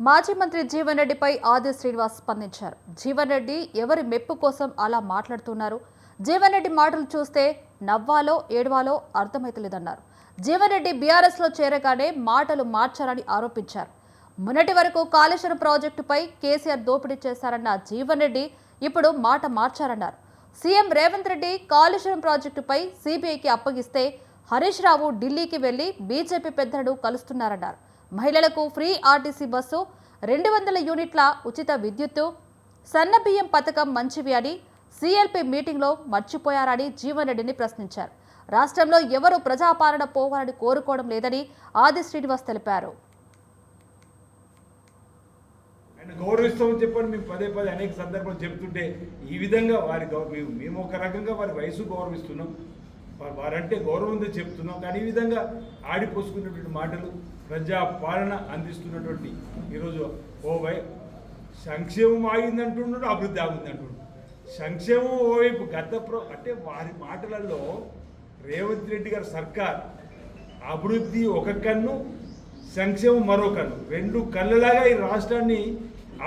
మాజీ మంత్రి జీవన్ రెడ్డిపై ఆది శ్రీనివాస్ స్పందించారు. జీవన్ రెడ్డి ఎవరి మెప్పు కోసం అలా మాట్లాడుతున్నారు? జీవన్ రెడ్డి మాటలు చూస్తే నవ్వాలో ఏడవాలో అర్థమైతలేదన్నారు. జీవన్ రెడ్డి బీఆర్ఎస్లో చేరగానే మాటలు మార్చారని ఆరోపించారు. మొన్నటి వరకు కాళేశ్వరం ప్రాజెక్టుపై కేసీఆర్ దోపిడీ చేశారన్న జీవన్ రెడ్డి ఇప్పుడు మాట మార్చారన్నారు. సీఎం రేవంత్ రెడ్డి కాళేశ్వరం ప్రాజెక్టుపై సిబిఐకి అప్పగిస్తే హరీష్ రావు ఢిల్లీకి వెళ్లి బీజేపీ పెద్దలను కలుస్తున్నారన్నారు. మహిళలకు ఫ్రీ ఆర్టీసీ బస్సు, 200 యూనిట్ల ఉచిత విద్యుత్తు, సన్నబియ్యం పథకం మంచివి అని సీఎల్పీ మీటింగ్లో మర్చిపోయారని జీవన్ రెడ్డిని ప్రశ్నించారు. రాష్ట్రంలో ఎవరు ప్రజాపాలన పోవాలని కోరుకోవడం లేదని ఆది శ్రీనివాస్ తెలిపారు. గౌరవిస్తామని చెప్పండి. మేము పదే పదే అనేక సందర్భాలు చెప్తుంటే ఈ విధంగా మేము ఒక రకంగా వారి వయసు గౌరవిస్తున్నాం, వారంటే గౌరవంతో చెప్తున్నాం. కానీ ఈ విధంగా ఆడిపోసుకున్నటువంటి మాటలు, ప్రజా పాలన అందిస్తున్నటువంటి ఈరోజు సంక్షేమం ఆగిందంటున్నాడు, అభివృద్ధి ఆగిందంటున్నాడు. సంక్షేమం ఓవైపు అంటే వారి మాటలలో రేవంత్ రెడ్డి గారి సర్కార్ అభివృద్ధి ఒక కన్ను, సంక్షేమం మరో కన్ను, రెండు కళ్ళలాగా ఈ రాష్ట్రాన్ని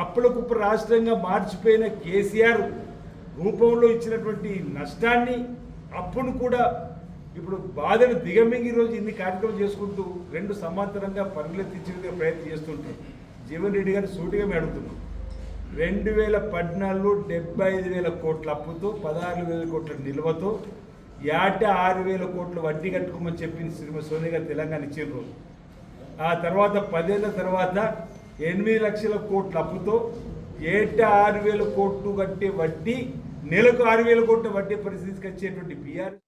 అప్పులకుప్ప రాష్ట్రంగా మార్చిపోయిన కేసీఆర్ రూపంలో ఇచ్చినటువంటి నష్టాన్ని, అప్పును కూడా ఇప్పుడు బాధను దిగమింగి ఈరోజు ఇన్ని కార్యక్రమం చేసుకుంటూ రెండు సమాంతరంగా పనులెత్తించే ప్రయత్నం చేస్తుంటారు. జీవన్ రెడ్డి గారిని సూటిగా మేము అడుగుతున్నాం. 2014లో 75,000 కోట్ల అప్పుతో 16,000 కోట్ల నిల్వతో 6,000 కోట్ల వడ్డీ కట్టుకోమని చెప్పింది శ్రీమతి సోనియా గారు తెలంగాణ ఇచ్చిన రోజు. ఆ తర్వాత 10 ఏళ్ల తర్వాత 8 లక్షల కోట్ల అప్పుతో 6,000 కోట్లు కట్టే వడ్డీ, నెలకు 6,000 కోట్ల వడ్డీ పరిస్థితికి వచ్చేటువంటి బీఆర్ఎస్